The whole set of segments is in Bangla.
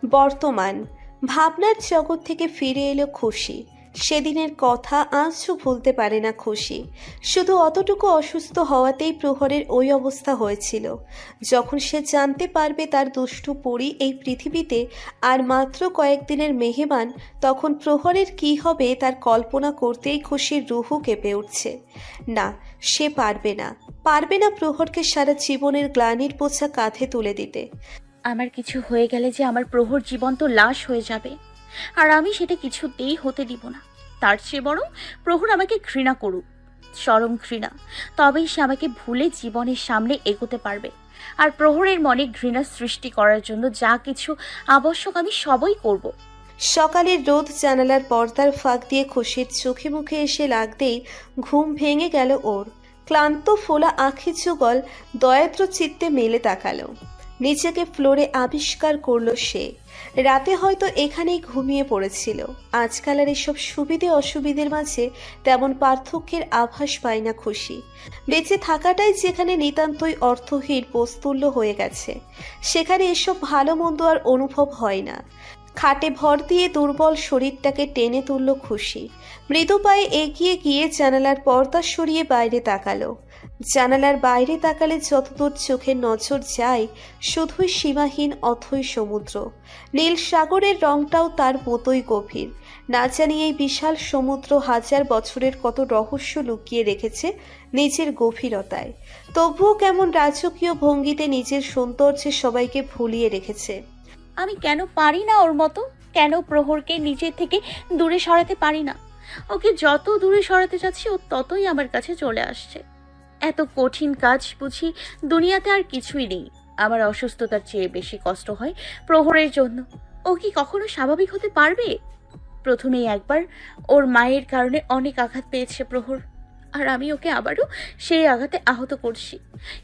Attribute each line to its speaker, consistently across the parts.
Speaker 1: বর্তমান ভাবনার জগৎ থেকে ফিরে এলো খুশি। সেদিনের কথা আজও ভুলতে পারে না খুশি। শুধু অতটুকু অসুস্থ হওয়াতেই প্রহরের ওই অবস্থা হয়েছিল। যখন সে জানতে পারবে তার দুষ্টু পরী এই পৃথিবীতে আর মাত্র কয়েকদিনের মেহমান, তখন প্রহরের কি হবে তার কল্পনা করতেই খুশির রুহু কেঁপে উঠছে। না, সে পারবে না প্রহরকে সারা জীবনের গ্লানির বোঝা কাঁধে তুলে দিতে।
Speaker 2: আমার কিছু হয়ে গেলে যে আমার প্রহর জীবন্ত লাশ হয়ে যাবে, আর আমি সেটা কিছুতেই হতে দিব না। তার চেয়ে বরং প্রহর আমাকে ঘৃণা করুক, চরম ঘৃণা। তবেই সে আমাকে ভুলে জীবনের সামনে এগোতে পারবে। আর প্রহরের মনে ঘৃণা সৃষ্টি করার জন্য যা কিছু আবশ্যক আমি সবই করব।
Speaker 1: সকালের রোদ জানালার পর্দার ফাঁক দিয়ে খুশির চোখে মুখে এসে লাগতেই ঘুম ভেঙে গেল ওর। ক্লান্ত ফোলা আঁখি যুগল দয়াদ্র চিত্তে মেলে তাকালো। নিজেকে ফ্লোরে আবিষ্কার করলো সে। রাতে হয়তো এখানেই ঘুমিয়ে পড়েছিল। আজকাল আর এসব সুবিধে অসুবিধের মাঝে তেমন পার্থক্যের আভাস পায় না খুশি। বেঁচে থাকাটাই যেখানে নিতান্তই অর্থহীন বস্তুল্য হয়ে গেছে, সেখানে এসব ভালো মন্দ আর অনুভব হয় না। খাটে ভর দিয়ে দুর্বল শরীরটাকে টেনে তুলল খুশি। মৃদু পায়ে এগিয়ে গিয়ে জানালার পর্দা সরিয়ে বাইরে তাকালো। জানালার বাইরে তাকালে যতদূর চোখের নজর যায় শুধুই সীমাহীন অথৈ সমুদ্র। নীল সাগরের রংটাও তার মতোই গভীর। না জানি এই বিশাল সমুদ্র হাজার বছরের কত রহস্য লুকিয়ে রেখেছে নিজের গভীরতায়। তবুও কেমন রাজকীয় ভঙ্গিতে নিজের সৌন্দর্যে সবাইকে ভুলিয়ে রেখেছে।
Speaker 2: আমি কেন পারি না ওর মতো? কেন প্রহরকে নিজের থেকে দূরে সরাতে পারি না? ওকে যত দূরে সরাতে যাচ্ছি ও ততই আমার কাছে চলে আসছে। এত কঠিন কাজ বুঝি দুনিয়াতে আর কিছুই নেই। আমার অসুস্থতার চেয়ে বেশি কষ্ট হয় প্রহরের জন্য। ও কি কখনো স্বাভাবিক হতে পারবে? প্রথমেই একবার ওর মায়ের কারণে অনেক আঘাত পেয়েছে প্রহর, আর আমি ওকে আবারও সেই আঘাতে আহত করছি।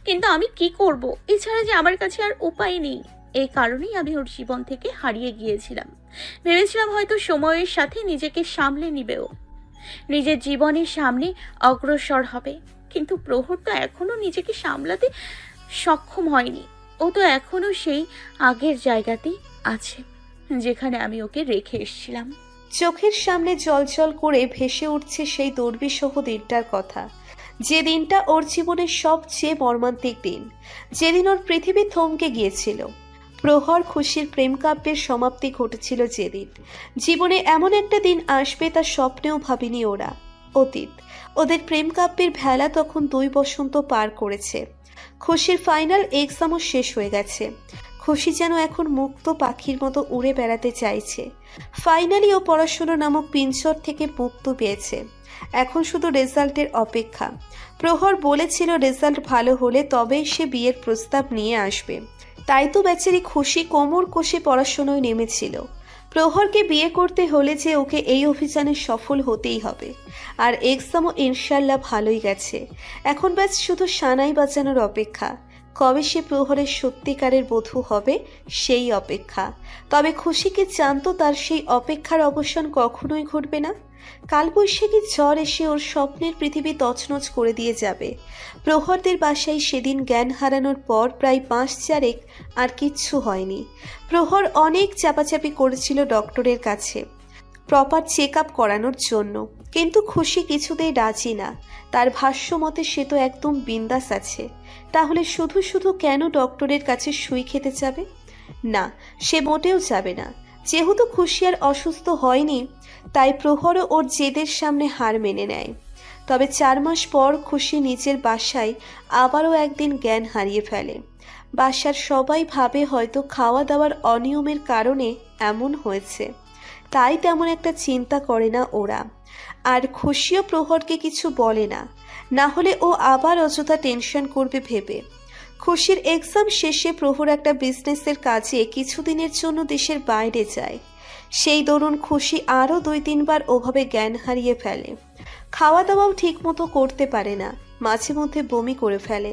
Speaker 2: কিন্তু আমি কি করব? এছাড়া যে আমার কাছে আর উপায় নেই। এই কারণেই আমি ওর জীবন থেকে হারিয়ে গিয়েছিলাম। ভেবেছিলাম হয়তো সময়ের সাথে নিজেকে সামলে নিবেও, নিজের জীবনের সামনে অগ্রসর হবে। কিন্তু প্রহর তো এখনো নিজেকে সামলাতে সক্ষম হয়নি। ও তো এখনো সেই আগের জায়গাতেই আছে যেখানে আমি ওকে রেখে এসেছিলাম।
Speaker 1: চোখের সামনে জলজল করে ভেসে উঠছে সেই দুর্বিষহ দিনটার কথা, যে দিনটা ওর জীবনের সবচেয়ে মর্মান্তিক দিন, যেদিন ওর পৃথিবী থমকে গিয়েছিল। প্রহর খুশির প্রেম কাব্যের সমাপ্তি ঘটেছিল যেদিন। জীবনে এমন একটা দিন আসবে তা স্বপ্নেও ভাবেনি ওরা। অতীত, ওদের প্রেম কাব্যের ভেলা তখন 2 বসন্ত পার করেছে। খুশির ফাইনাল এক্সামও শেষ হয়ে গেছে। খুশি যেন এখন মুক্ত পাখির মতো উড়ে বেড়াতে চাইছে। ফাইনালি ও পড়াশোনা নামক পিঞ্জর থেকে মুক্ত পেয়েছে। এখন শুধু রেজাল্টের অপেক্ষা। প্রহর বলেছিল রেজাল্ট ভালো হলে তবেই সে বিয়ের প্রস্তাব নিয়ে আসবে। তাই তো বেচারি খুশি কোমর কষে পড়াশোনায় নেমেছিল। প্রহরকে বিয়ে করতে হলে যে ওকে এই অভিযানে সফল হতেই হবে। আর এক্সামও ইনশাল্লাহ ভালোই গেছে। এখন ব্যাস শুধু সানাই বাজানোর অপেক্ষা। কবে সে প্রহরের সত্যিকারের বধূ হবে সেই অপেক্ষা। তবে খুশিকে জানতো তার সেই অপেক্ষার অবসান কখনোই ঘটবে না। কালবৈশাখী ঝড় এসে ওর স্বপ্নের পৃথিবী তছনছ করে দিয়ে যাবে। প্রহরদের বাসায় সেদিন জ্ঞান হারানোর পর প্রায় 5 চারেক আর কিচ্ছু হয়নি। প্রহর অনেক চাপাচাপি করেছিল ডক্টরের কাছে প্রপার চেক আপ করানোর জন্য, কিন্তু খুশি কিছুতেই রাজি না। তার ভাষ্য মতে সে তো একদম বিন্দাস আছে। তাহলে শুধু শুধু কেন ডক্টরের কাছে সুই খেতে যাবে? না, সে মোটেও যাবে না। যেহেতু খুশি আর অসুস্থ হয়নি, তাই প্রহরও ওর জেদের সামনে হার মেনে নেয়। তবে 4 মাস পর খুশি নিজের বাসায় আবারও একদিন জ্ঞান হারিয়ে ফেলে। বাসার সবাই ভাবে হয়তো খাওয়া দাওয়ার অনিয়মের কারণে এমন হয়েছে, তাই তেমন একটা চিন্তা করে না ওরা। আর খুশিও প্রহরকে কিছু বলে না, না হলে ও আবার অযথা টেনশন করবে ভেবে। খুশির এক্সাম শেষে প্রহর একটা বিজনেসের কাজে কিছুদিনের জন্য দেশের বাইরে যায়। সেই দরুন খুশি আরও 2-3 বার ওভাবে জ্ঞান হারিয়ে ফেলে। খাওয়া দাওয়াও ঠিক মতো করতে পারে না, মাঝে মধ্যে বমি করে ফেলে।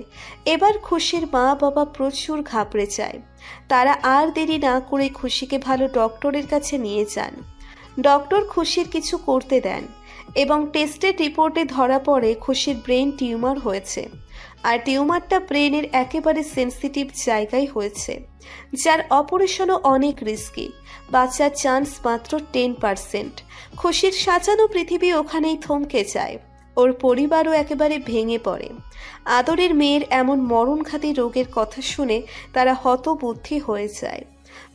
Speaker 1: এবার খুশির মা বাবা প্রচুর ঘাবড়ে যায়। তারা আর দেরি না করে খুশিকে ভালো ডক্টরের কাছে নিয়ে যান। ডক্টর খুশির কিছু করতে দেন। এবং টেস্টের রিপোর্টে ধরা পড়ে খুশির ব্রেন টিউমার হয়েছে। আর টিউমারটা ব্রেনের একেবারে সেনসিটিভ জায়গায় হয়েছে, যার অপারেশনও অনেক রিস্কি। বাঁচার চান্স মাত্র 10%। খুশির সাজানো পৃথিবী ওখানেই থমকে যায়। ওর পরিবারও একেবারে ভেঙে পড়ে। আদরের মেয়ের এমন মরণঘাতী রোগের কথা শুনে তারা হতবুদ্ধি হয়ে যায়।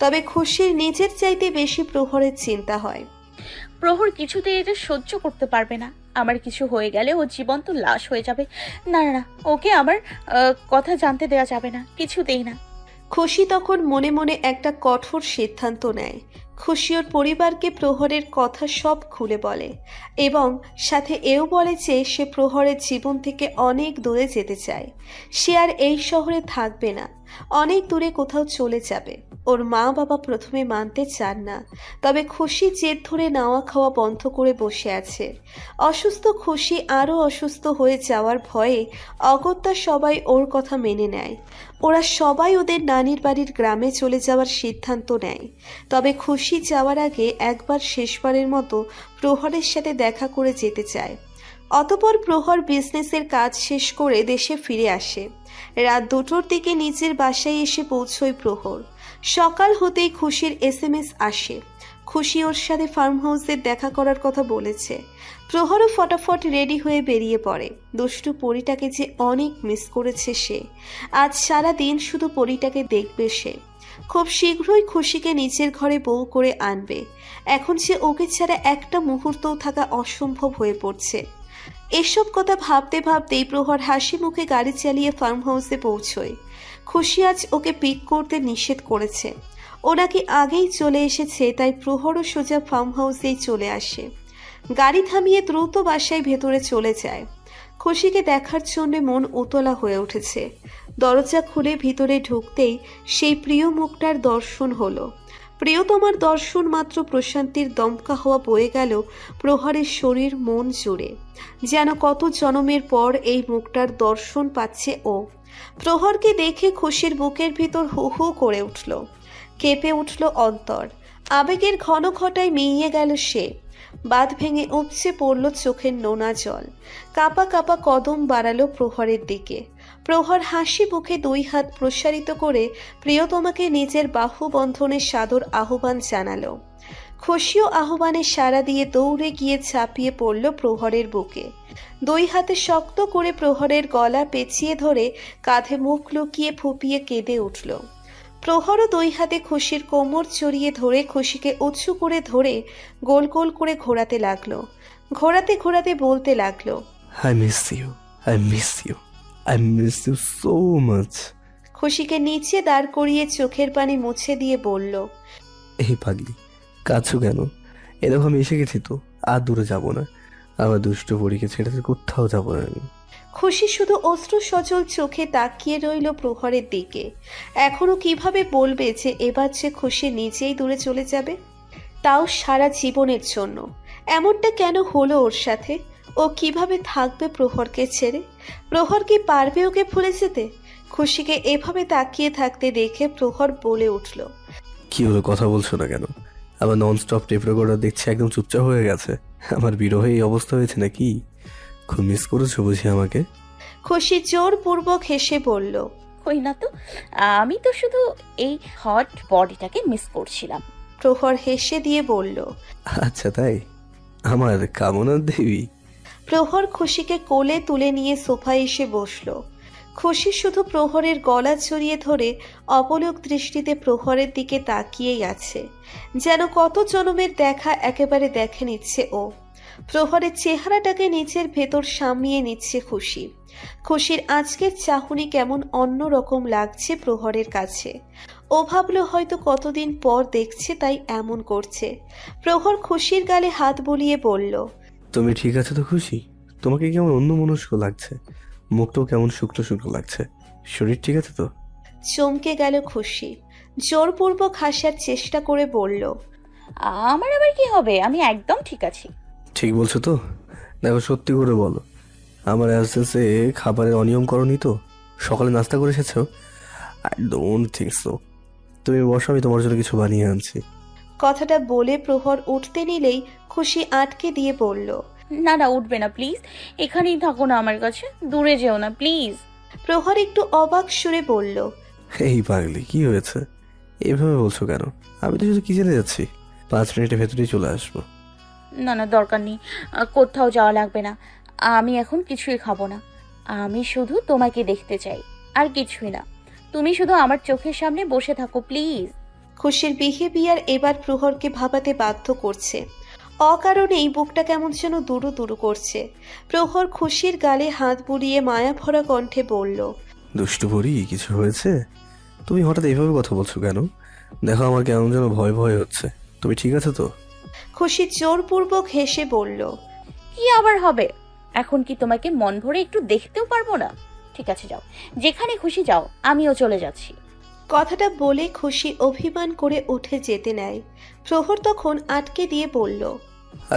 Speaker 1: তবে খুশির নিজের চাইতে বেশি প্রহরের চিন্তা হয়।
Speaker 2: প্রহর কিছুতেই এটা সহ্য করতে পারবে না। আমার কিছু হয়ে গেলে ও জীবন্ত লাশ হয়ে যাবে। না না না, ওকে আমার কথা জানতে দেওয়া যাবে না, কিছুতেই না।
Speaker 1: খুশি তখন মনে মনে একটা কঠোর সিদ্ধান্ত নেয়। খুশি ওর পরিবারকে প্রহরের কথা সব খুলে বলে এবং সাথে এও বলে যে সে প্রহরের জীবন থেকে অনেক দূরে যেতে চায়। সে আর এই শহরে থাকবে না, অনেক দূরে কোথাও চলে যাবে। ওর মা বাবা প্রথমে মানতে চান না, তবে খুশি জেদ ধরে নাওয়া খাওয়া বন্ধ করে বসে আছে। অসুস্থ খুশি আরও অসুস্থ হয়ে যাওয়ার ভয়ে অগত্যা সবাই ওর কথা মেনে নেয়। ওরা সবাই ওদের নানির বাড়ির গ্রামে চলে যাওয়ার সিদ্ধান্ত নেয়। তবে খুশি যাওয়ার আগে একবার শেষবারের মতো প্রহরের সাথে দেখা করে যেতে চায়। অতপর প্রহর বিজনেসের কাজ শেষ করে দেশে ফিরে আসে। রাত 2টোর দিকে নিজের বাসায় এসে পৌঁছয় প্রহর। সকাল হতেই খুশির SMS আসে। খুশি ওর সাথে ফার্ম হাউসে দেখা করার কথা বলেছে। প্রহরও ফটাফট রেডি হয়ে বেরিয়ে পড়ে। দুষ্টু পরীটাকে যে অনেক মিস করেছে সে। আজ সারা দিন শুধু পরীটাকে দেখবে সে। খুব শীঘ্রই খুশিকে নিজের ঘরে বউ করে আনবে। এখন সে ওকে ছাড়া একটা মুহূর্তও থাকা অসম্ভব হয়ে পড়ছে। এসব কথা ভাবতে ভাবতেই প্রহর হাসি মুখে গাড়ি চালিয়ে ফার্ম হাউসে পৌঁছয়। খুশি আজ ওকে পিক করতে নিষেধ করেছে। ও নাকি আগেই চলে এসেছে, তাই প্রহরও সোজা ফার্ম হাউসেই চলে আসে। গাড়ি থামিয়ে দ্রুত বাসায় ভেতরে চলে যায়। খুশিকে দেখার জন্য মন উতলা হয়ে উঠেছে। দরজা খুলে ভিতরে ঢুকতেই সেই প্রিয় মুখটার দর্শন হলো। প্রিয়তমার দর্শন মাত্র প্রশান্তির দমকা হওয়া বয়ে গেল প্রহরের শরীর মন জুড়ে। যেন কত জনমের পর এই মুখটার দর্শন পাচ্ছে ও। প্রহরকে দেখে খুশির বুকের ভিতর হু হু করে উঠল, কেঁপে উঠল অন্তর। আবেগের ঘন ঘটায় মিইয়ে গেল সে। বাঁধ ভেঙে উপচে পড়ল চোখের নোনা জল। কাপা কাপা কদম বাড়ালো প্রহরের দিকে। প্রহর হাসি মুখে 2 হাত প্রসারিত করে প্রিয়তমাকে নিজের বাহু বন্ধনের সাদর আহ্বান জানালো। খুশিও আহ্বানে সাড়া দিয়ে দৌড়ে গিয়ে ঝাঁপিয়ে পড়ল প্রহরের বুকে। 2 হাতে শক্ত করে প্রহরের গলা পেঁচিয়ে ধরে কাঁধে মুখ লুকিয়ে ফুপিয়ে কেঁদে উঠল। প্রহরও 2 হাতে খুশির কোমর জড়িয়ে ধরে খুশিকে উঁচু করে ধরে গোল গোল করে ঘোরাতে লাগলো। ঘোরাতে ঘোরাতে বলতে লাগলো,
Speaker 3: I miss you. I miss you. I miss you so much.
Speaker 1: খুশিকে নিচে দাঁড় করিয়ে চোখের পানি মুছে দিয়ে বলল,
Speaker 3: এই পাগলি, কাছো কেন? এরকম আমি এসে গেছি তো, আর দূরে যাব না। আমার দুষ্ট পরীকে ছেড়ে তো কোথাও যাবো না আমি।
Speaker 1: খুশি শুধু অশ্রু সজল চোখে তাকিয়ে রইল প্রহরের দিকে। এখনো কিভাবে বলবে যে এবার যে খুশি নিজেই দূরে চলে যাবে, তাও সারা জীবনের জন্য। এমনটা কেন হলো ওর সাথে? ও কিভাবে থাকবে প্রহরকে ছেড়ে? প্রহর কি পারবে ওকে ভুলে যেতে? খুশিকে এভাবে তাকিয়ে থাকতে দেখে প্রহর বলে উঠল,
Speaker 3: কি হলো, কথা বলছো না কেন? আমার নন স্টপ টেপ রেকর্ডার দেখছি একদম চুপচাপ হয়ে গেছে। আমার বিরহে এই অবস্থা হয়েছে নাকি? খুব মিস করেছো বুঝি আমাকে?
Speaker 1: খুশি জোরপূর্বক হেসে বলল,
Speaker 2: কই না তো, আমি তো শুধু এই হট বডিটাকে মিস করছিলাম।
Speaker 1: প্রহর হেসে দিয়ে বলল,
Speaker 3: আচ্ছা তাই? আমার কামনার দেবী।
Speaker 1: প্রহর খুশিকে কোলে তুলে নিয়ে সোফায় এসে বসল। খুশি শুধু প্রহরের গলা জড়িয়ে ধরে অপলক দৃষ্টিতে প্রহরের দিকে তাকিয়েই আছে, যেন কত জনমের দেখা একেবারে দেখে নিচ্ছে ও। প্রহরের চেহারাটাকে নিজের ভেতর সামিয়ে নিচ্ছে খুশি। খুশির আজকের চাহনি কেমন অন্য রকম লাগছে প্রহরের কাছে। ও ভাবলো হয়তো কতদিন পর দেখছে তাই এমন করছে। প্রহর খুশির গালে হাত বুলিয়ে বলল,
Speaker 3: তুমি ঠিক আছে তো খুশি? তোমাকে কেমন অন্যমনস্ক লাগছে, মুখটাও কেমন শুকনো শুকনো লাগছে। শরীর ঠিক আছে তো?
Speaker 1: চমকে গেল খুশি। জোরপূর্বক হাসার চেষ্টা করে বলল,
Speaker 2: আমার আবার কি হবে, আমি একদম ঠিক আছি।
Speaker 3: ঠিক বলছো তো? দেখো সত্যি করে বলো, আমার অ্যাবসেন্সে খাবারের অনিয়ম করনি তো? সকালে নাস্তা করে এসেছো? I don't think so. তুমি বসো, আমি তোমার জন্য কিছু বানিয়ে আনছি।
Speaker 1: কথাটা বলে প্রহর উঠতে নিলেই খুশি আটকে দিয়ে বলল,
Speaker 2: না না, উঠবে না প্লিজ, এখানেই থাকো না আমার কাছে, দূরে যেও না প্লিজ।
Speaker 1: প্রহর একটু অবাক সুরে বলল,
Speaker 3: এই পাগলি, কি হয়েছে? এভাবে বলছো কেন? আমি তো শুধু কিচেনে যাচ্ছি, 5 মিনিটের ভেতরেই চলে আসবো।
Speaker 2: না না, দরকার নেই, কোথাও যাওয়া লাগবে না। আমি এখন কিছুই খাবো না, আমি শুধু তোমাকে দেখতে চাই, আর কিছুই না। তুমি শুধু আমার চোখের সামনে বসে থাকো প্লিজ।
Speaker 1: খুশির বিহেভিয়ার এবার প্রহরকে ভাবাতে বাধ্য করছে। অকারণেই বুকটা কেমন যেন দুরু দুরু করছে। প্রহর খুশির গালে হাত বুলিয়ে মায়া ভরা কণ্ঠে বলল,
Speaker 3: দুষ্টু পরি, কিছু হয়েছে? তুমি হঠাৎ এইভাবে কথা বলছো কেন? দেখো, আমার কেমন যেন ভয় ভয় হচ্ছে। তুমি ঠিক আছে তো?
Speaker 1: খুশি জোরপূর্বক হেসে বলল,
Speaker 2: কি আবার হবে? এখন কি তোমাকে মন ভরে একটু দেখতেও পারবো না? ঠিক আছে, যাও, যেখানে খুশি যাও, আমিও চলে যাচ্ছি।
Speaker 1: কথাটা বলে খুশি অভিমান করে উঠে যেতে নেয়। প্রহর তখন আটকে দিয়ে বলল,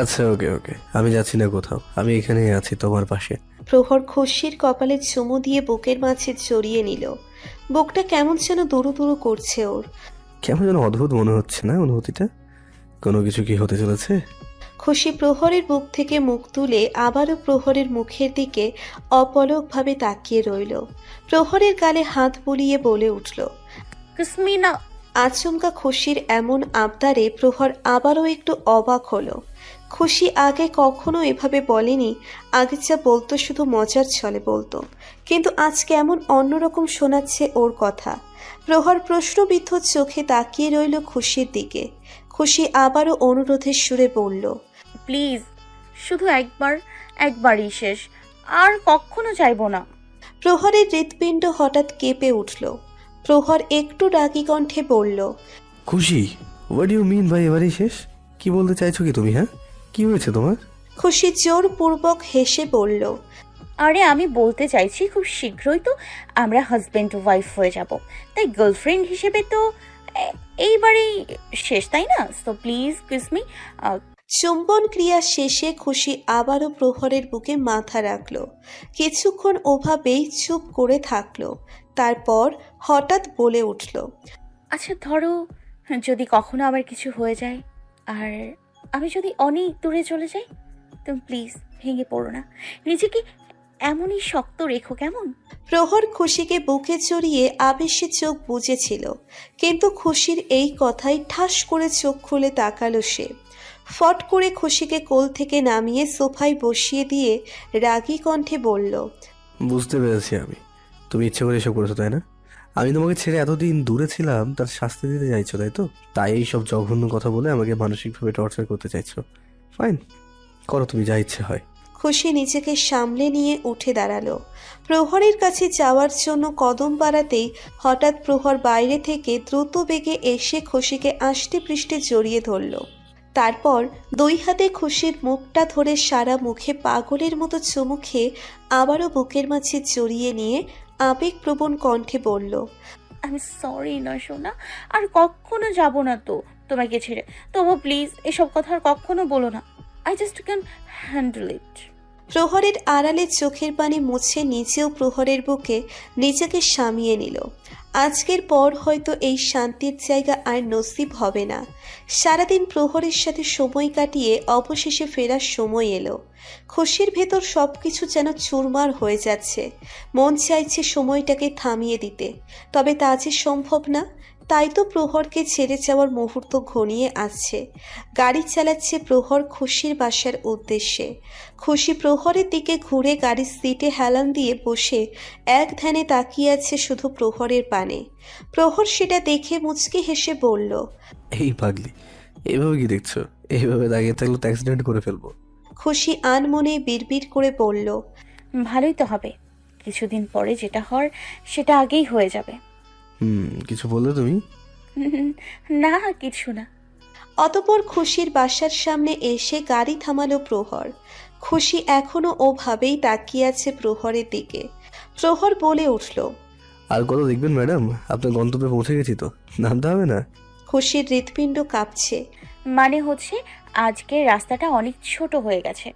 Speaker 3: আচ্ছা, ওকে ওকে, আমি যাচ্ছি না কোথাও, আমি এখানেই আছি তোমার পাশে।
Speaker 1: প্রহর খুশির কপালে চুমু দিয়ে বুকের মাঝে জড়িয়ে নিল। বুকটা কেমন যেন দুরু দুরু করছে ওর।
Speaker 3: কেমন যেন অদ্ভুত মনে হচ্ছে না অনুভূতিটা? কোনো কিছু কি হতে চলেছে?
Speaker 1: খুশি প্রহরের বুক থেকে মুখ তুলে আবারও প্রহরের মুখের দিকে অপলকভাবে তাকিয়ে রইল। প্রহরের গালে হাত বুলিয়ে বলে উঠল।
Speaker 2: কুসমিনা।
Speaker 1: আচমকা খুশির এমন আবদারে প্রহর আবারও একটু অবাক হলো। খুশি আগে কখনো এভাবে বলেনি। আগে যা বলতো শুধু মজার ছলে বলতো, কিন্তু আজ কেমন অন্যরকম শোনাচ্ছে ওর কথা। প্রহর প্রশ্নবিদ্ধ চোখে তাকিয়ে রইল খুশির দিকে। খুশি আবারও অনুরোধের সুরে বলল,
Speaker 2: প্লিজ, শুধু একবারই শেষ, আর কখনো চাইবো না।
Speaker 1: প্রহরের হৃৎপিণ্ড হঠাৎ কেঁপে উঠল। প্রহর একটু রাগী কণ্ঠে বলল,
Speaker 3: খুশি, হোয়াট ইউ মিন ভাই, এবারেই শেষ? কি বলতে চাইছো কি তুমি? হ্যাঁ, কি হয়েছে তোমার?
Speaker 1: খুশি জোরপূর্বক হেসে বলল,
Speaker 2: আরে আমি বলতে চাইছি, খুব শীঘ্রই তো আমরা হাজবেন্ড ওয়াইফ হয়ে যাব, তাই গার্লফ্রেন্ড হিসেবে তো এইবারেই শেষ, তাই না? So please kiss me.
Speaker 1: চুম্বন ক্রিয়া শেষে খুশি আবারও প্রহরের বুকে মাথা রাখল। কিছুক্ষণ ওভাবেই চুপ করে থাকলো। তারপর হঠাৎ বলে উঠল,
Speaker 2: আচ্ছা ধরো, যদি কখনো আবার কিছু হয়ে যায়, আর আমি যদি অনেক দূরে চলে যাই, তুমি প্লিজ ভেঙে পড়ো না, নিজেকে এমনই শক্ত রেখো, কেমন?
Speaker 1: প্রহর খুশিকে বুকে জড়িয়ে আবেশে চোখ বুজেছিল, কিন্তু খুশির এই কথাই ঠাস করে চোখ খুলে তাকালো সে। ফট করে খুশিকে কোল থেকে নামিয়ে সোফায় বসিয়ে দিয়ে রাগী কণ্ঠে বলল,
Speaker 3: বুঝতে পেরেছি আমি, তুমি ইচ্ছে করে এসব করেছো তাই না? আমি তোমাকে ছেড়ে এতদিন দূরে ছিলাম, তার শাস্তি দিতে চাইছো তাই তো? তাই এই সব জঘন্য কথা বলে আমাকে মানসিকভাবে টর্চার করতে চাইছো। ফাইন, করো, তুমি যা ইচ্ছে হয়।
Speaker 1: খুশি নিজেকে সামলে নিয়ে উঠে দাঁড়ালো। প্রহরের কাছে যাওয়ার জন্য কদম বাড়াতেই হঠাৎ প্রহর বাইরে থেকে দ্রুত বেগে এসে খুশিকে আষ্টে পৃষ্ঠে জড়িয়ে ধরল। তারপর দুই হাতে খুশির মুখটা ধরে সারা মুখে পাগলের মতো চুমু খেয়ে আবারও বুকের মাঝে জড়িয়ে নিয়ে আবেগপ্রবণ কণ্ঠে বলল,
Speaker 2: আমি সরি না সোনা, আর কখনো যাব না তো তোমাকে ছেড়ে। তবু প্লিজ এসব কথা আর কখনো বলো না, I just can handle it.
Speaker 1: প্রহরের আড়ালে চোখের পানি মুছে নিজেও প্রহরের বুকে নিজেকে সামিয়ে নিল। আজকের পর হয়তো এই শান্তির জায়গা আর নসিব হবে না। সারাদিন প্রহরের সাথে সময় কাটিয়ে অবশেষে ফেরার সময় এলো। খুশির ভেতর সবকিছু যেন চুরমার হয়ে যাচ্ছে। মন চাইছে সময়টাকে থামিয়ে দিতে, তবে তা যে সম্ভব না। তাই তো প্রহরকে ছেড়ে যাওয়ার মুহূর্ত ঘনিয়ে আসছে। গাড়ি চালাচ্ছে প্রহর খুশির বাসার উদ্দেশ্যে। খুশি প্রহরের দিকে ঘুরে গাড়ির সিটে হেলান দিয়ে বসে এক ধ্যানে তাকিয়ে আছে শুধু প্রহরের পানে। প্রহর সেটা দেখে মুচকি হেসে বলল,
Speaker 3: এই পাগলি, এইভাবে কি দেখছো? এইভাবে দাঁড়িয়ে থাকলে তো অ্যাক্সিডেন্ট করে ফেলবো।
Speaker 1: খুশি আনমনে বিড়বিড় করে বলল,
Speaker 2: ভালোই তো হবে, কিছুদিন পরে যেটা হওয়ার সেটা আগেই হয়ে যাবে।
Speaker 3: কিছু বললে তুমি?
Speaker 2: না, কিছু না।
Speaker 1: অতপর খুশির বাসার সামনে এসে গাড়ি থামালো প্রহর। খুশি এখনো ওভাবেই তাকিয়ে আছে প্রহরের দিকে। প্রহর বলে উঠল,
Speaker 3: আর কত দেখবেন ম্যাডাম? আপনার গন্তব্যে পৌঁছে গেছি তো, নামতে হবে না?
Speaker 1: খুশির হৃৎপিণ্ড কাঁপছে।
Speaker 2: মানে হচ্ছে আজকের রাস্তাটা অনেক ছোট হয়ে গেছে।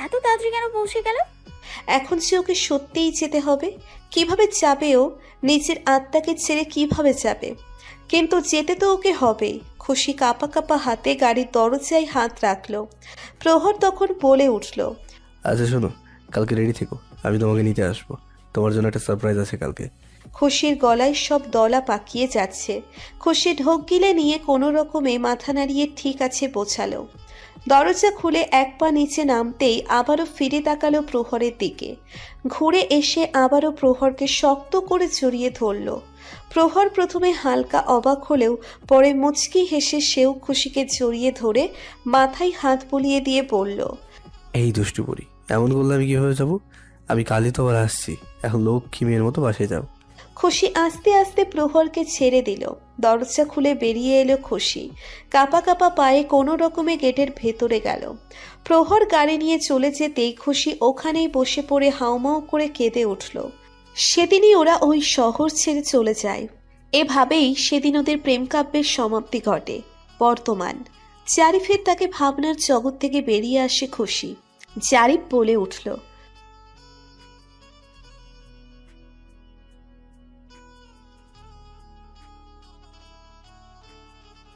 Speaker 2: এত তাড়াতাড়ি কেন পৌঁছে গেল?
Speaker 1: এখন যে ওকে সত্যিই যেতে হবে। কিভাবে যাবে ও? নিজের আত্মাকে ছেড়ে কিভাবে যাবে? কিন্তু যেতে তো ওকে হবেই। খুশি কাঁপা কাঁপা হাতে গাড়ির দরজায় হাত রাখলো। প্রহর তখন বলে উঠল,
Speaker 3: আচ্ছা শোনো, কালকে রেডি থেকো, আমি তোমাকে নিতে আসবো। তোমার জন্য একটা সারপ্রাইজ আছে কালকে।
Speaker 1: খুশির গলায় সব দলা পাকিয়ে যাচ্ছে। খুশি ঢোক গিলে নিয়ে কোনো রকমে মাথা নাড়িয়ে ঠিক আছে বোঝালো। দরজা খুলে এক পা নিচে নামতেই আবারও ফিরে তাকালো প্রহরের দিকে। ঘুরে এসে আবারও প্রহরকে শক্ত করে জড়িয়ে ধরল। প্রহর প্রথমে হালকা অবাক হলেও পরে মুচকি হেসে সেও খুশিকে জড়িয়ে ধরে মাথায় হাত বুলিয়ে দিয়ে বলল,
Speaker 3: এই দুষ্টু বুড়ি, এমন করলে আমি কিভাবে যাবো? আমি কালই তো আবার আসছি, এখন লক্ষ্মী মেয়ের মতো বাসায় যাও।
Speaker 1: খুশি আস্তে আস্তে প্রহরকে ছেড়ে দিল। দরজা খুলে বেরিয়ে এলো খুশি। কাঁপা কাঁপা পায়ে কোনো রকমে গেটের ভেতরে গেল। প্রহর গাড়ি নিয়ে চলে যেতেই খুশি ওখানেই বসে পড়ে হাউমাউ করে কেঁদে উঠল। সেদিনই ওরা ওই শহর ছেড়ে চলে যায়। এভাবেই সেদিন ওদের প্রেম কাব্যের সমাপ্তি ঘটে। বর্তমান জারিফের তাকে ভাবনার জগৎ থেকে বেরিয়ে আসে খুশি। জারিফ বলে উঠল,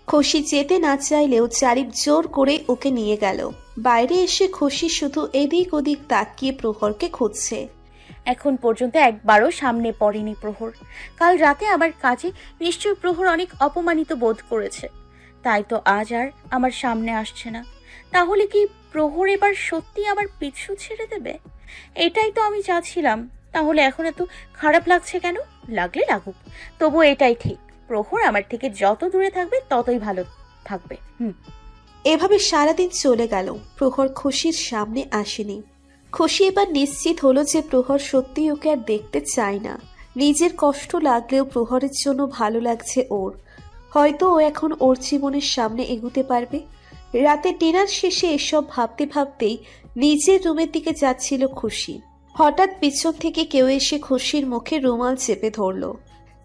Speaker 1: খুশি যেতে না চাইলেও জারিফ জোর করে ওকে নিয়ে গেল। বাইরে এসে খুশি শুধু এদিক ওদিক তাকিয়ে প্রহরকে খুঁজছে।
Speaker 2: এখন পর্যন্ত একবারও সামনে পড়েনি প্রহর। কাল রাতে আমার কাজে নিশ্চয় প্রহর অনেক অপমানিত বোধ করেছে, তাই তো আজ আর আমার সামনে আসছে না। তাহলে কি প্রহর এবার সত্যি আমার পিছু ছেড়ে দেবে? এটাই তো আমি চাচ্ছিলাম। তাহলে এখন এত খারাপ লাগছে কেন? লাগলে লাগুক, তবু এটাই ঠিক, প্রহর আমার থেকে যত দূরে থাকবে ততই ভালো থাকবে।
Speaker 1: এভাবে সারাদিন চলে গেল। প্রহর খুশির সামনে আসেনি। খুশি এবার নিশ্চিত হলো যে প্রহর সত্যিই ওকে আর দেখতে চায় না। নিজের কষ্ট লাগলেও প্রহরের জন্য ভালো লাগছে ওর। হয়তো ও এখন ওর জীবনের সামনে এগুতে পারবে। রাতে ডিনার শেষে এসব ভাবতে ভাবতেই নিজের রুমের দিকে যাচ্ছিল খুশি। হঠাৎ পিছন থেকে কেউ এসে খুশির মুখে রুমাল চেপে ধরল।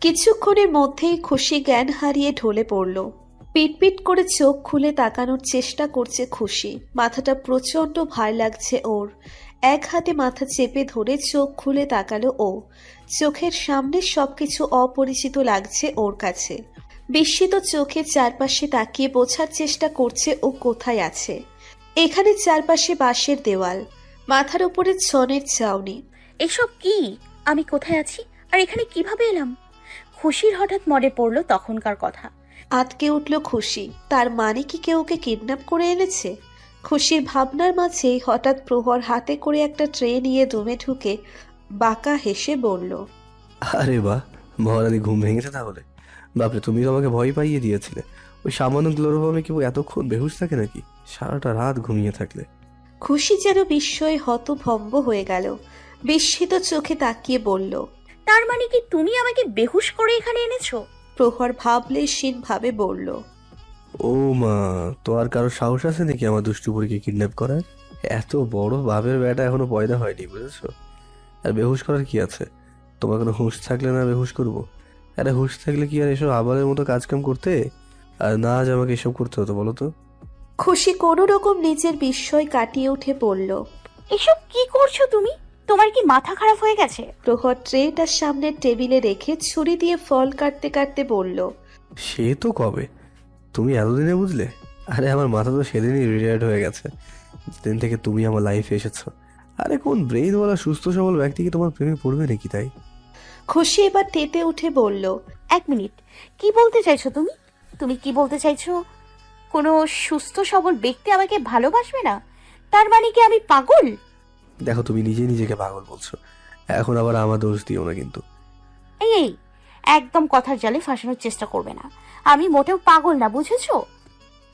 Speaker 1: কিছুক্ষণের মধ্যেই খুশি জ্ঞান হারিয়ে ঢলে পড়ল। পিটপিট করে চোখ খুলে তাকানোর চেষ্টা করছে খুশি। মাথাটা প্রচন্ড ভার লাগছে ওর। এক হাতে মাথা চেপে ধরে চোখ খুলে তাকালো ও। চোখের সামনে সবকিছু অপরিচিত লাগছে ওর কাছে। বিস্মিত চোখে চারপাশে তাকিয়ে বোঝার চেষ্টা করছে ও কোথায় আছে। এখানে চারপাশে বাঁশের দেওয়াল, মাথার উপরে ছনের ছাউনি।
Speaker 2: এসব কি? আমি কোথায় আছি আর এখানে কিভাবে এলাম? খুশির হঠাৎ মনে পড়লো তখনকার কথা।
Speaker 1: আটকে উঠল খুশি। তার মানে কি কেউ ওকে কিডন্যাপ করে এনেছে? খুশির ভাবনার মাঝেই হঠাৎ প্রহর হাতে করে একটা ট্রে নিয়ে রুমে ঢুকে বাঁকা হেসে বলল,
Speaker 3: আরে বাহ, মহারানী ঘুম ভেঙেছে তাহলে? বাপরে, তুমি তো আমাকে ভয় পাইয়ে দিয়েছিলে। ওই সামান্য ক্লোরোফর্মে কেউ এতক্ষণ বেহুশ থাকে নাকি? সারাটা রাত ঘুমিয়ে থাকলে।
Speaker 1: খুশি যেন বিস্ময়ে হতভম্ব হয়ে গেল। বিস্মিত চোখে তাকিয়ে বলল,
Speaker 2: তার মানে কি তুমি আমাকে বেহুশ করে এখানে এনেছো?
Speaker 1: প্রহর ভাবলেশীন ভাবে বলল,
Speaker 3: ও মা, তো আর কারো সাহস আছে নাকি আমার দুষ্টু বুড়িকে কিডন্যাপ করার? এত বড় বাপের বেটা এখনো পয়দা হয়নি, বুঝেছো? আর বেহুশ করার কি আছে? তোমার কোনো হুঁশ থাকলে না বেহুশ করবো? আরে হুঁশ থাকলে কি আর এসব আবালের মতো কাজকাম করতে? আর না আজ আমাকে এসব করতে হতো বলো তো?
Speaker 1: খুশি কোনো রকম নিজের বিস্ময় কাটিয়ে উঠে বলল,
Speaker 2: এসব কি করছো তুমি? তোমার কি মাথা খারাপ হয়ে গেছে?
Speaker 1: প্রহর ট্রেটার সামনে টেবিলে রেখে ছুরি দিয়ে ফল কাটতে কাটতে বলল,
Speaker 3: সে তো কবে, তুমি এতদিনে বুঝলে? আরে আমার মাথা তো সেদিনই রিটায়ার্ড হয়ে গেছে, যেদিন থেকে তুমি আমার লাইফে এসেছো। আরে কোন ব্রেইনওয়ালা সুস্থ সবল ব্যক্তি কি তোমার প্রেমে পড়বে নাকি? তাই
Speaker 1: খুশি এবার তেতে উঠে বলল,
Speaker 2: এক মিনিট, কি বলতে চাইছো তুমি? তুমি কি বলতে চাইছো কোনো সুস্থ সবল ব্যক্তি আমাকে ভালোবাসবে না? তার মানে কি আমি পাগল?
Speaker 3: দেখো, তুমি নিজে নিজেকে পাগল বলছো, এখন আবার আমার দোষ দিও না কিন্তু।
Speaker 2: এই একদম কথার জালে ফাঁসানোর চেষ্টা করবে না। আমি মোটেও পাগল না, বুঝেছো?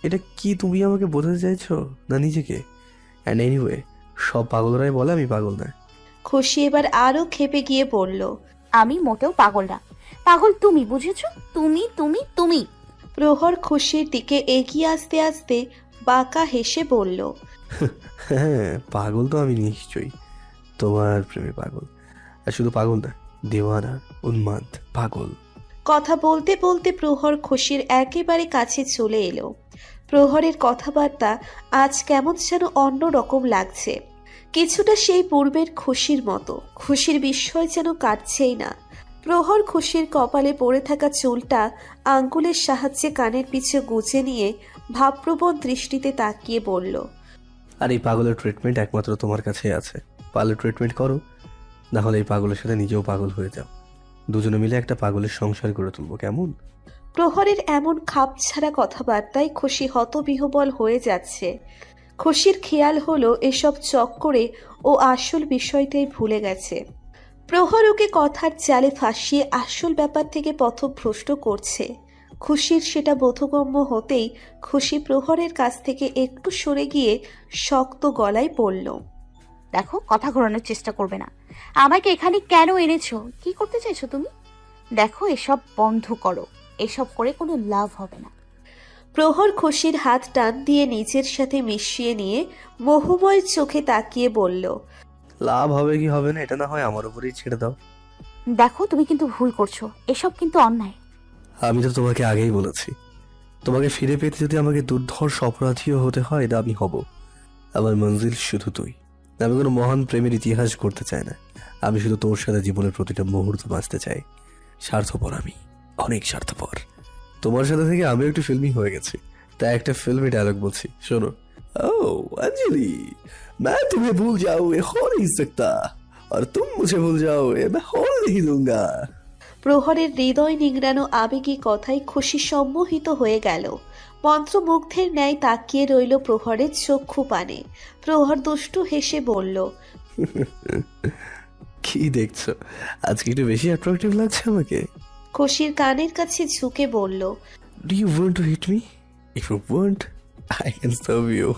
Speaker 3: এটা কি তুমি আমাকে বোঝাতে চাইছো না নিজেকে? অ্যান্ড এনিওয়ে, সব পাগলরাই বলে আমি পাগল না।
Speaker 1: খুশি এবার আরো ক্ষেপে গিয়ে বলল,
Speaker 2: আমি মোটেও পাগল না। পাগল তুমি, বুঝেছো? তুমি তুমি তুমি
Speaker 1: প্রহর খুশির দিকে এগিয়ে আসতে আসতে বাঁকা হেসে বলল,
Speaker 3: হ্যাঁ, পাগল তো আমি নিশ্চয়ই, তোমার প্রেমে পাগল। আর শুধু পাগল না, দেওয়ানা, উন্মাদ, পাগল।
Speaker 1: কথা বলতে বলতে প্রহর খুশির একেবারে কাছে চলে এলো। প্রহরের কথাবার্তা আজ কেমন যেন অন্য রকম লাগছে, কিছুটা সেই পূর্বের খুশির মতো। খুশির বিস্ময় যেন কাটছেই না। প্রহর খুশির কপালে পড়ে থাকা চুলটা আঙ্গুলের সাহায্যে কানের পিছে গুজে নিয়ে ভাবপ্রবণ দৃষ্টিতে তাকিয়ে বলল,
Speaker 3: আর এই পাগলের ট্রিটমেন্ট একমাত্র তোমার কাছেই আছে। পাগলের ট্রিটমেন্ট করো, না হলে এই পাগলের সাথে নিজেও পাগল হয়ে যাও। দুজনে মিলে একটা পাগলের সংসার গড়ে তুলবো, কেমন?
Speaker 1: প্রহরের এমন খাপছাড়া কথাবার্তায় খুশি হতবিহ্বল হয়ে যাচ্ছে। খুশির খেয়াল হলো এসব চক্করে ও আসল বিষয়টাই ভুলে গেছে। প্রহর ওকে কথার জালে ফাঁসিয়ে আসল ব্যাপার থেকে পথভ্রষ্ট করছে। খুশির সেটা বোধগম্য হতেই খুশি প্রহরের কাছ থেকে একটু সরে গিয়ে শক্ত গলায় বলল,
Speaker 2: দেখো, কথা ঘোরানোর চেষ্টা করবে না। আমাকে এখানে কেন এনেছো? কি করতে চাইছো তুমি? দেখো, এসব বন্ধ করো। এসব করে কোনো লাভ হবে না।
Speaker 1: প্রহর খুশির হাত টান দিয়ে নিজের সাথে মিশিয়ে নিয়ে মোহময় চোখে তাকিয়ে বলল,
Speaker 3: লাভ হবে কি হবে না এটা না হয় আমার উপরেই ছেড়ে দাও।
Speaker 2: দেখো, তুমি কিন্তু ভুল করছো। এসব কিন্তু অন্যায়।
Speaker 3: আমি তো তোমাকে আগেই বলেছি, তোমাকে ফিরে পেতে যদি আমাকে দুর্ধর্ষ অপরাধীও হতে হয় এটা আমি হব। আমার মঞ্জিল শুধু তুই। আমি কোনো মহান প্রেমের ইতিহাস করতে চাই না। আমি শুধু তোর সাথে জীবনের প্রতিটা মুহূর্ত বাঁচতে চাই। স্বার্থপর আমি, অনেক স্বার্থপর। তোমার সাথে থেকে আমিও একটু ফিল্মি হয়ে গেছি, তাই একটা ফিল্মি ডায়লগ বলছি, শোনো। ও अंजलि, मैं तुम्हें भूल जाऊं ये हो नहीं सकता, और तुम मुझे भूल जाओ ये मैं हो नहीं दूंगा।
Speaker 1: প্রহরের হৃদয় নিংড়ানো আবেগী কথায় খুশি সম্মোহিত হয়ে গেল। মন্ত্রমুগ্ধের ন্যায় তাকিয়ে রইল প্রহরের চক্ষু পানে। প্রহর দুষ্টু হেসে বলল,
Speaker 3: কি দেখছো, আজকে একটু বেশি অ্যাট্রাকটিভ লাগছে আমাকে?
Speaker 1: খুশির কানের কাছে ঝুঁকে বলল,
Speaker 3: Do you want to hit me? If you want, I can serve you.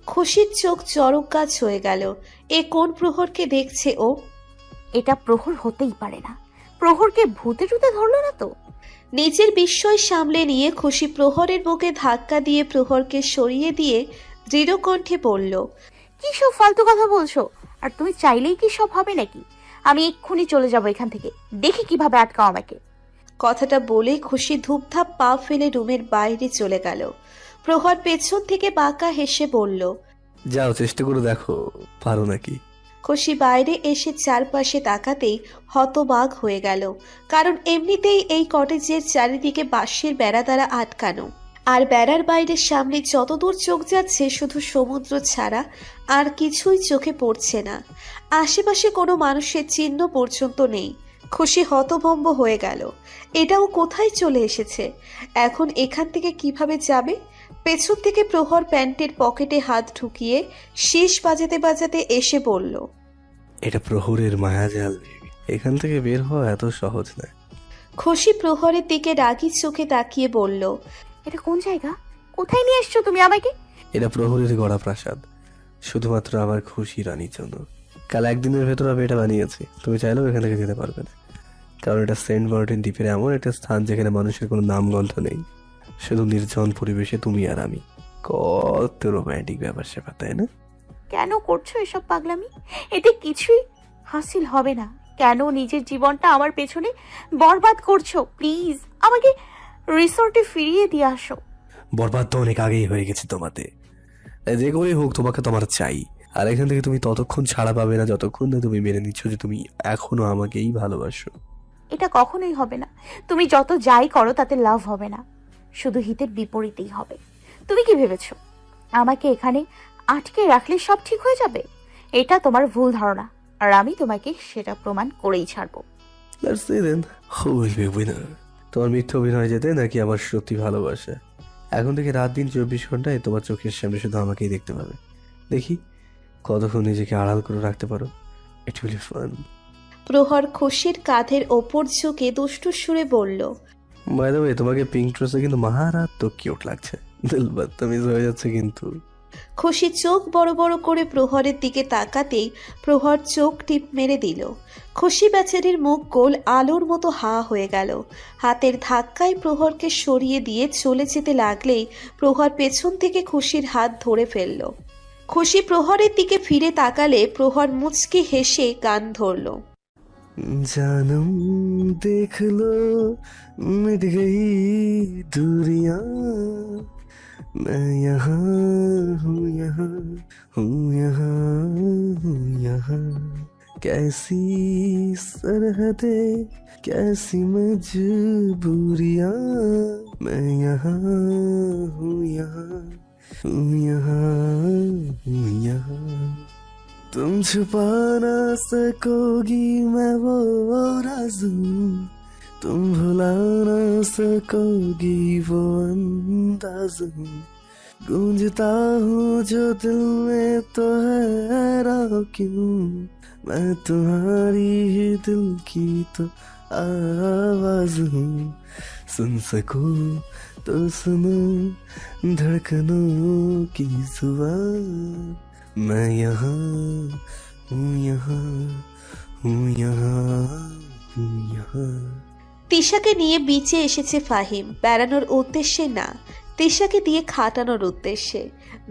Speaker 1: খুশির চোখ চরক গাছ হয়ে গেল। এ কোন প্রহরকে দেখছে ও?
Speaker 2: এটা প্রহর হতেই পারে না। প্রহরকে ভূতে টুতে ধরলো না তো?
Speaker 1: নিজের বিস্ময় সামলে নিয়ে খুশি প্রহরের বুকে ধাক্কা দিয়ে প্রহরকে সরিয়ে দিয়ে দৃঢ় কণ্ঠে বলল,
Speaker 2: কি সব ফালতু কথা বলছো? আর তুমি চাইলেই কি সব হবে নাকি? আমি এক্ষুনি চলে যাব এখান থেকে। দেখি কিভাবে আটকাও আমাকে।
Speaker 1: কথাটা বলেই খুশি ধূপধাপ পা ফেলে রুমের বাইরে চলে গেল। প্রহর পেছন থেকে বাঁকা হেসে বলল,
Speaker 3: যাও চেষ্টা করে দেখো পারো নাকি।
Speaker 1: খুশি বাইরে এসে চারপাশে তাকাতেই হতবাক হয়ে গেল। কারণ এমনিতেই এই কটেজের চারিদিকে বাঁশের বেড়া দ্বারা আটকানো, আর বেড়ার বাইরের সামনে যতদূর চোখ যাচ্ছে শুধু সমুদ্র ছাড়া আর কিছুই চোখে পড়ছে না। আশেপাশে কোনো মানুষের চিহ্ন পর্যন্ত নেই। খুশি হতভম্ব হয়ে গেল। এটাও কোথায় চলে এসেছে? এখন এখান থেকে কিভাবে যাবে? পেছন থেকে প্রহর প্যান্টের পকেটে হাত ঢুকিয়ে শীষ বাজাতে বাজাতে এসে বলল,
Speaker 3: এটা প্রহরের মায়াজাল বেবি, এখান থেকে বের হওয়া এত সহজ নয়।
Speaker 1: খুশি প্রহরের দিকে রাগী চোখে তাকিয়ে বলল,
Speaker 2: এটা কোন জায়গা? কোথায় নিয়ে এসছো তুমি আমাকে?
Speaker 3: এটা প্রহরের গড়া প্রাসাদ, শুধুমাত্র আমার খুশি রানীর জন্য। কাল একদিনের ভেতর আমি এটা বানিয়েছি। তুমি চাইলেও এখান থেকে যেতে পারবে না, কারণ এটা সেন্ট মার্টিন দ্বীপের এমন একটা স্থান যেখানে মানুষের কোনো নামগন্ধ নেই। শুধু নির্জন পরিবেশে তুমি আর আমি। কত রোম্যান্টিক ব্যাপার স্যাপার, তাই না?
Speaker 2: কেন করছো এসব পাগলামি? এতে কিছুই হাসিল হবে না। কেন নিজের জীবনটা আমার পেছনে বরবাদ করছো? প্লিজ আমাকে রিসর্টে ফিরিয়ে দিয়ে আসো।
Speaker 3: বরবাদ তো অনেক আগেই হয়ে গেছে তোমাতে। তাই যে করেই হোক তোমাকে তো আমার চাই। আর এখান থেকে তুমি ততক্ষণ ছাড়া পাবে না যতক্ষণ না তুমি মেনে নিচ্ছ যে তুমি এখনো আমাকেই ভালোবাসো।
Speaker 2: এটা কখনোই হবে না। তুমি যত যাই করো তাতে লাভ হবে না, শুধু হিতের বিপরীতেই হবে। তুমি কি ভেবেছো আমাকে এখানে আটকে রাখলে সব ঠিক হয়ে যাবে? এটা তোমার ভুল ধারণা, আর আমি তোমাকে সেটা প্রমাণ করেই ছাড়বো।
Speaker 3: Let's see then, who will be winner? তোমার মিথ্যে অভিনয় যেতে নাকি আমার সত্যি ভালোবাসা? এখন থেকে রাত দিন 24 ঘন্টায় তোমার চোখের সামনে শুধু আমাকেই দেখতে পাবে। দেখি কতক্ষণ নিজেকে আড়াল করে রাখতে পারো। It will be fun.
Speaker 1: প্রহর খুশির কাঁধের ওপর ঝুঁকে দুষ্টু সুরে বলল,
Speaker 3: বাই দ্য ওয়ে, তোমাকে পিঙ্ক ড্রেসে কিন্তু মারাত্মক কিউট লাগছে। দিল বাত্তামিজ হয়ে যাচ্ছে কিন্তু।
Speaker 1: খুশি চোখ বড় বড় করে প্রহরের দিকে তাকাতেই প্রহর চোখ টিপ মেরে দিল। খুশি বেচারির মুখ গোল আলোর মতো হা হয়ে গেল। হাতের ধাক্কায় প্রহরকে সরিয়ে দিয়ে চলে যেতে লাগলেই প্রহর পেছন থেকে খুশির হাত ধরে ফেলল। খুশি প্রহরের দিকে ফিরে তাকালে প্রহর মুচকি হেসে গান ধরল,
Speaker 3: जानम देख लो मिट गई दूरियां, मैं यहाँ हूँ यहाँ हूँ यहाँ हूँ यहाँ, कैसी सरहदे कैसी मजबूरियां मैं यहाँ हूँ यहाँ हूँ यहाँ हूँ यहाँ तुम छुपा ना सकोगी मैं वो राज़ हूँ तुम भुला ना सकोगी वो अंदाज हूँ गूंजता हूँ जो दिल में तो हैरान क्यों मैं तुम्हारी ही दिल की तो आवाज हूँ सुन सकूं तो सुनो धड़कनों की जुबान मैं यहाँ हूँ यहाँ हूँ यहाँ हूँ यहाँ।
Speaker 1: তিশাকে নিয়ে বিচে এসেছে ফাহিম বেড়ানোর উদ্দেশ্যে না, তিশাকে দিয়ে খাটানোর উদ্দেশ্যে।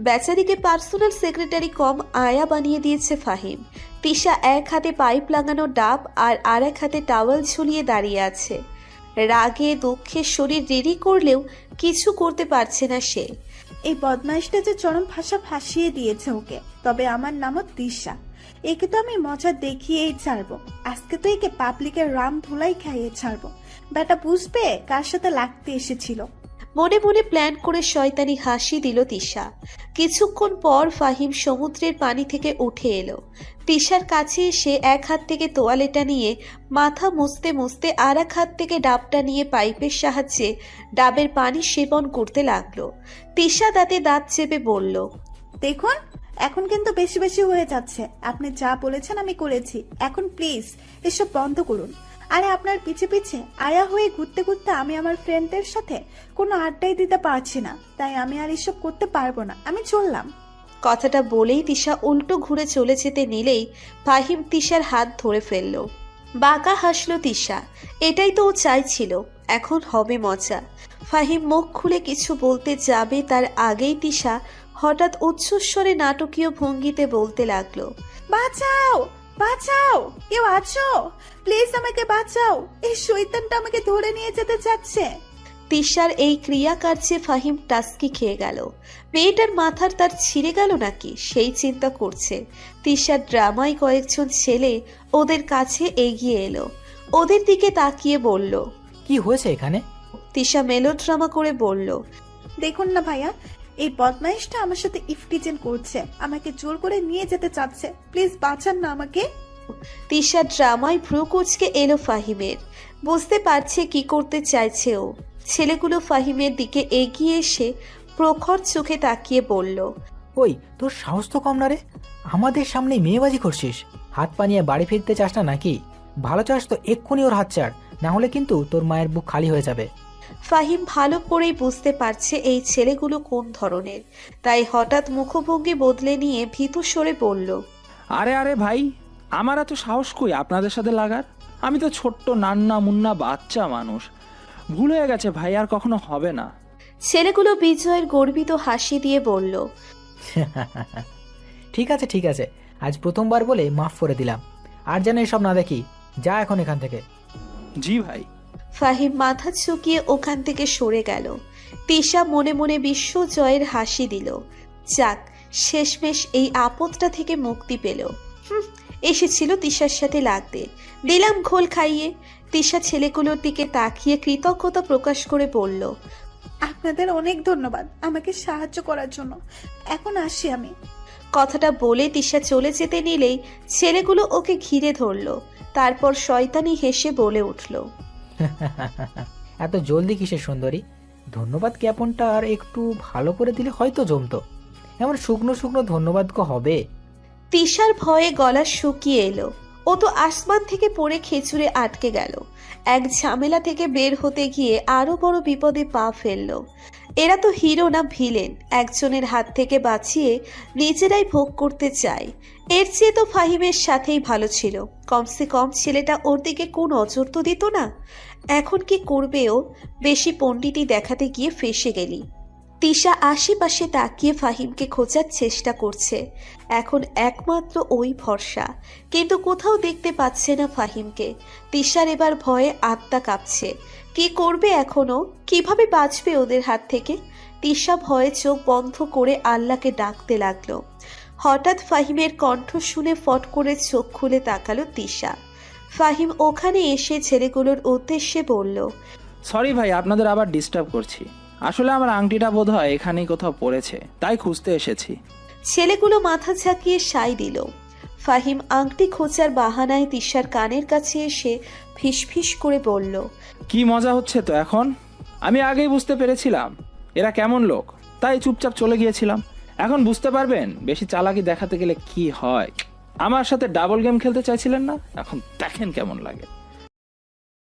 Speaker 1: বেচারিকে পার্সোনাল সেক্রেটারি কম আয়া বানিয়ে দিয়েছে ফাহিম। তিশা এক হাতে পাইপ লাগানো ডাব আর আরেক হাতে টাওয়েল ঝুলিয়ে দাঁড়িয়ে আছে। রাগে দুঃখে শরীর রেডি করলেও কিছু করতে পারছে না সে।
Speaker 4: এই বদমাইশটা যে চরম ভাষা ফাঁসিয়ে দিয়েছে ওকে। তবে আমার নামও তিশা, একে তো আমি মজা দেখিয়েই ছাড়বো। আজকে তো একে পাবলিকের রাম ধুলাই খাইয়ে ছাড়বো। বেটা বুঝবে কার সাথে লাগতে এসেছিল।
Speaker 1: মনে মনে প্ল্যান করে শয়তানি হাসি দিল তিশা। কিছুক্ষণ পর ফাহিম সমুদ্রের পানি থেকে উঠে এলো। তিশার কাছে এসে এক হাত থেকে তোয়ালেটা নিয়ে মাথা মুছতে মুছতে আর এক হাত থেকে ডাবটা নিয়ে পাইপের সাহায্যে ডাবের পানি সেবন করতে লাগলো। তিশা দাঁতে দাঁত চেপে বলল,
Speaker 4: দেখুন এখন কিন্তু বেশি বেশি হয়ে যাচ্ছে। আপনি যা বলেছেন আমি করেছি, এখন প্লিজ এসব বন্ধ করুন। আরে আপনার পিছে পিছে আয়া হয়ে ঘুরতে ঘুরতে আমি আমার ফ্রেন্ডদের সাথে কোনো আড্ডাই দিতে পারছি না, তাই আমি আর এসব করতে পারবো না, আমি চললাম।
Speaker 1: কথাটা বলেই তিশা উল্টো ঘুরে চলে যেতে নিলেই ফাহিম তিশার হাত ধরে ফেলল। বাঁকা হাসলো তিশা, এটাই তো ও চাইছিল। এখন হবে মজা। ফাহিম মুখ খুলে কিছু বলতে যাবে তার আগেই তিশা হঠাৎ উচ্চস্বরে নাটকীয় ভঙ্গিতে বলতে লাগলো,
Speaker 4: বাঁচাও বাঁচাও, কেউ আছো? প্লিজ আমাকে বাঁচাও, এই শয়তানটা আমাকে ধরে নিয়ে যেতে চাচ্ছে।
Speaker 1: তিশার এই ক্রিয়াকার্যে ফাহিম টাস্কি খেয়ে গেল। মেয়েটার মাথার তার ছিঁড়ে গেল নাকি সেই চিন্তা করছে। তিশার ড্রামায় কয়েকজন ছেলে ওদের কাছে এগিয়ে এলো। ওদের দিকে তাকিয়ে বলল,
Speaker 5: কি হয়েছে এখানে?
Speaker 1: তিশা মেলোড্রামা করে বলল,
Speaker 4: দেখুন না ভাইয়া, এই বদমাইশটা আমার সাথে ইফটিজেন করছে, আমাকে জোর করে নিয়ে যেতে চাচ্ছে, প্লিজ বাঁচান না আমাকে।
Speaker 1: তিশা ড্রামায় ভ্রু কুচকে এলো ফাহিমের। বুঝতে পারছে কি করতে চাইছে ও। ছেলেগুলো ফাহিমের দিকে এগিয়ে এসে প্রখর চোখে তাকিয়ে বলল,
Speaker 5: ওই তোর সাহস তো কম না রে, আমাদের সামনে মেয়েবাজি করছিস? হাত পা নিয়ে বাড়ি ফিরতে চাস না নাকি? ভালো চাস তো এক্ষুনি ওর হাত ছাড়, না হলে কিন্তু তোর মায়ের বুক খালি হয়ে যাবে।
Speaker 1: ফাহিম ভালো করেই বুঝতে পারছে এই ছেলেগুলো কোন ধরনের, তাই হঠাৎ মুখভঙ্গি বদলে নিয়ে ভীতু স্বরে বলল,
Speaker 6: আরে আরে ভাই, আমার এত সাহস কই আপনাদের সাথে লাগার? আমি তো ছোট্ট নান্না মুন্না বাচ্চা মানুষ, ভুল হয়ে গেছে ভাই, আর কখনো হবে না।
Speaker 1: ছেলেগুলো বিজয়ের গর্বিত হাসি দিয়ে বলল,
Speaker 5: ঠিক আছে ঠিক আছে, আজ প্রথমবার বলে মাফ করে দিলাম, আর যেন এসব না দেখি। যা এখন এখান থেকে।
Speaker 6: জি ভাই।
Speaker 1: ফাহিম মাথা ঝুঁকিয়ে ওখান থেকে সরে গেল। তিশা মনে মনে বিশ্ব জয়ের হাসি দিল। যাক, শেষমেশ এই আপদটা থেকে মুক্তি পেল। এসেছিল তিশার সাথে লাগতে, দিলাম ঘোল খাইয়ে। তিশা ছেলেগুলোর দিকে তাকিয়ে কৃতজ্ঞতা প্রকাশ করে বলল,
Speaker 4: আপনাদের অনেক ধন্যবাদ আমাকে সাহায্য করার জন্য, এখন আসি আমি।
Speaker 1: কথাটা বলে তিশা চলে যেতে নিলেই ছেলেগুলো ওকে ঘিরে ধরল। তারপর শয়তানি হেসে বলে উঠল,
Speaker 5: এত জলদি কিসের সুন্দরী? ধন্যবাদ জ্ঞাপনটা আর একটু ভালো করে দিলে হয়তো জমতো। এমন শুকনো শুকনো ধন্যবাদ হবে?
Speaker 1: তিশার ভয়ে গলা শুকিয়ে এলো। ও তো আসমান থেকে পড়ে খেচুড়ে আটকে গেল। এক ঝামেলা থেকে বের হতে গিয়ে আরো বড় বিপদে পা ফেলল। এরা তো হিরো না ভিলেন, একজনের হাত থেকে বাঁচিয়ে নিজেরাই ভোগ করতে চায়। এর চেয়ে তো ফাহিমের সাথেই ভালো ছিল, কমসে কম ছেলেটা ওর দিকে কোন নজর তো দিত না। এখন কি করবে ও? বেশি পণ্ডিতি দেখাতে গিয়ে ফেঁসে গেলি। তিশা আশেপাশে তাকিয়ে ফাহিমকে খোঁজার চেষ্টা করছে। এখন একমাত্র ওই ভরসা, কিন্তু কোথাও দেখতে পাচ্ছে না ফাহিমকে। তিশার এবার ভয়ে আত্মা কাঁপছে। কি করবে এখনো? কিভাবে বাঁচবে ওদের হাত থেকে? তিশা ভয়ে চোখ বন্ধ করে আল্লাহকে ডাকতে লাগলো। হঠাৎ ফাহিমের কণ্ঠ শুনে ফট করে চোখ খুলে তাকালো তিশা। ফাহিম ওখানে এসে ছেলেগুলোর উদ্দেশ্যে বলল,
Speaker 6: সরি ভাই, আপনাদের আবার ডিস্টার্ব করছি। আসলে আমার আংটিটা বোধহয় এখানেই কোথাও পড়েছে, তাই খুঁজতে এসেছি।
Speaker 1: ছেলেগুলো মাথা ঝাঁকিয়ে সাই দিল। ফাহিম আংটি খোঁজার বাহানায় তিশার কানের কাছে এসে ফিসফিস করে বলল,
Speaker 6: কি মজা হচ্ছে তো এখন? আমি আগেই বুঝতে পেরেছিলাম এরা কেমন লোক, তাই চুপচাপ চলে গিয়েছিলাম। এখন বুঝতে পারবেন বেশি চালাকি দেখাতে গেলে কি হয়। আমার সাথে ডাবল গেম খেলতে চাইছিলেন না, এখন দেখেন কেমন লাগে।